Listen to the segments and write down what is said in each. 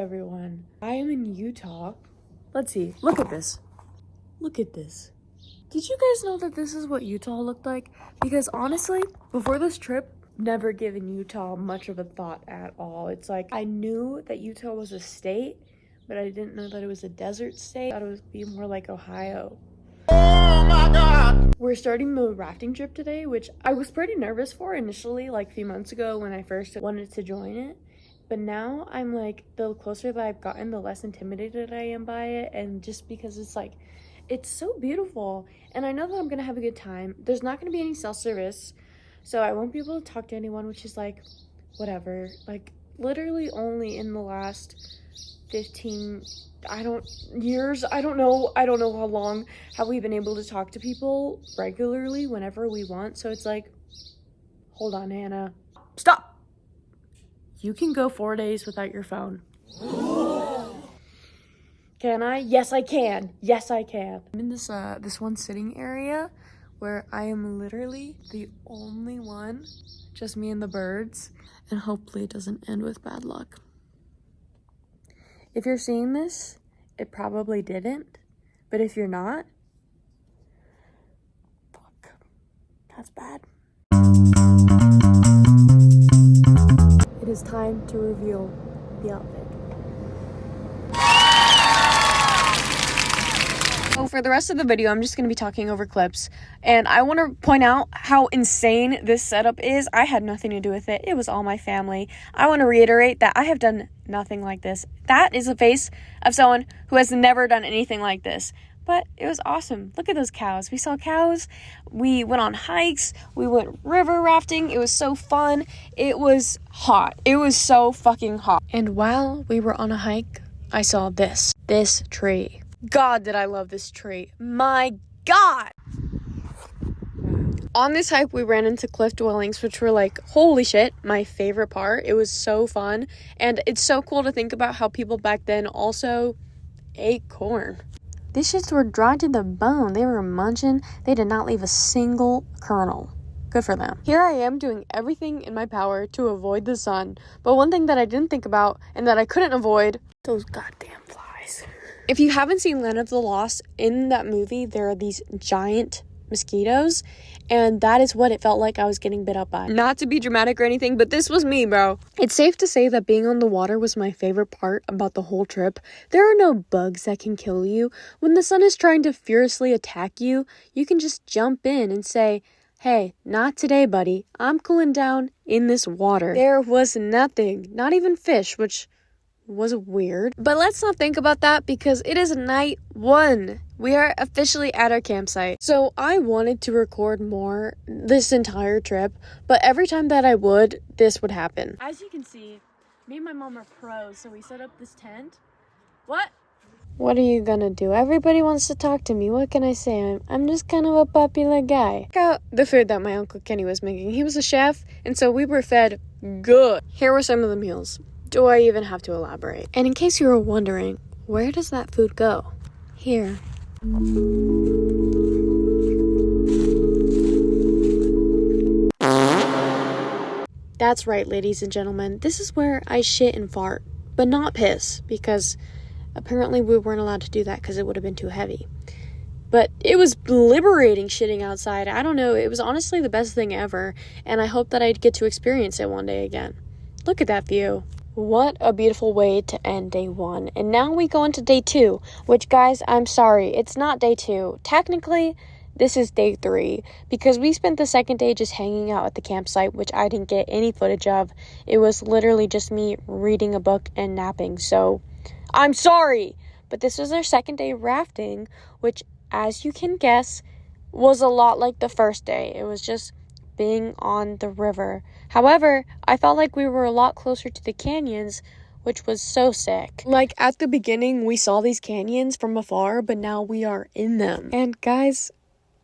everyone. I am in Utah. Let's see. Look at this. Look at this. Did you guys know that this is what Utah looked like? Because honestly, before this trip, never given Utah much of a thought at all. It's like I knew that Utah was a state, but I didn't know that it was a desert state. I thought it would be more like Ohio. Oh my God! We're starting the rafting trip today, which I was pretty nervous for initially, like a few months ago when I first wanted to join it. But now I'm like, the closer that I've gotten, the less intimidated I am by it. And just because it's like, it's so beautiful. And I know that I'm going to have a good time. There's not going to be any self-service. So I won't be able to talk to anyone, which is like, whatever. Like, literally only in the last 15, I don't know how long have we been able to talk to people regularly whenever we want. So it's like, hold on, Hannah. Stop! You can go 4 days without your phone. Can I? Yes, I can. Yes, I can. I'm in this one sitting area where I am literally the only one, just me and the birds, and hopefully it doesn't end with bad luck. If you're seeing this, it probably didn't, but if you're not, fuck, that's bad. It is time to reveal the outfit. So for the rest of the video, I'm just going to be talking over clips. And I want to point out how insane this setup is. I had nothing to do with it. It was all my family. I want to reiterate that I have done nothing like this. That is a face of someone who has never done anything like this. But it was awesome. Look at those cows. We saw cows. We went on hikes. We went river rafting. It was so fun. It was hot. It was so fucking hot. And while we were on a hike, I saw this tree. God, did I love this tree. My God. On this hike, we ran into cliff dwellings, which were like, holy shit, my favorite part. It was so fun. And it's so cool to think about how people back then also ate corn. These shits were dry to the bone. They were munching. They did not leave a single kernel. Good for them. Here I am doing everything in my power to avoid the sun. But one thing that I didn't think about and that I couldn't avoid, those goddamn flies. If you haven't seen Land of the Lost, in that movie, there are these giant mosquitoes, and that is what it felt like I was getting bit up by. Not to be dramatic or anything, but this was me, bro. It's safe to say that being on the water was my favorite part about the whole trip. There are no bugs that can kill you. When the sun is trying to furiously attack you, you can just jump in and say, hey, not today, buddy. I'm cooling down in this water. There was nothing, not even fish, which was weird. But let's not think about that because it is night 1. We are officially at our campsite. So I wanted to record more this entire trip, but every time that I would, this would happen. As you can see, me and my mom are pros, so we set up this tent. What are you gonna do? Everybody wants to talk to me. What can I say? I'm just kind of a popular guy. Check out the food that my Uncle Kenny was making. He was a chef, and so we were fed good. Here were some of the meals. Do I even have to elaborate? And in case you were wondering, where does that food go? Here. That's right, ladies and gentlemen. This is where I shit and fart, but not piss, because apparently we weren't allowed to do that because it would have been too heavy. But it was liberating shitting outside. I don't know. It was honestly the best thing ever, and I hope that I'd get to experience it one day again. Look at that view. What a beautiful way to end day 1. And now we go into day 2, which, guys, I'm sorry, it's not day 2. Technically, this is day 3, because we spent the second day just hanging out at the campsite, which I didn't get any footage of. It was literally just me reading a book and napping, so I'm sorry. But this was our second day rafting, which, as you can guess, was a lot like the first day. It was just being on the river. However, I felt like we were a lot closer to the canyons, which was so sick. Like, at the beginning, we saw these canyons from afar, but now we are in them. And guys,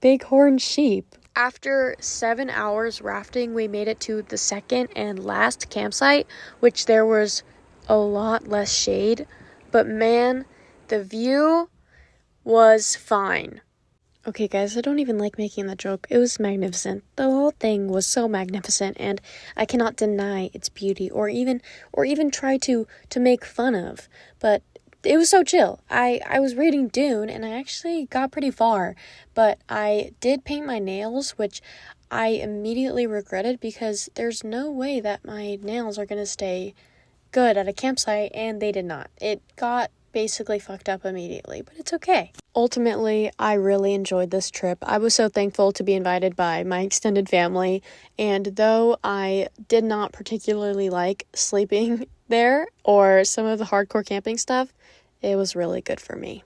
bighorn sheep. After 7 hours rafting, we made it to the second and last campsite, which there was a lot less shade. But man, the view was fine. Okay, guys, I don't even like making the joke. It was magnificent. The whole thing was so magnificent, and I cannot deny its beauty or even try to make fun of. But it was so chill. I was reading Dune, and I actually got pretty far, but I did paint my nails, which I immediately regretted because there's no way that my nails are going to stay good at a campsite, and they did not. It got basically fucked up immediately, but it's okay. Ultimately, I really enjoyed this trip. I was so thankful to be invited by my extended family, and though I did not particularly like sleeping there or some of the hardcore camping stuff, it was really good for me.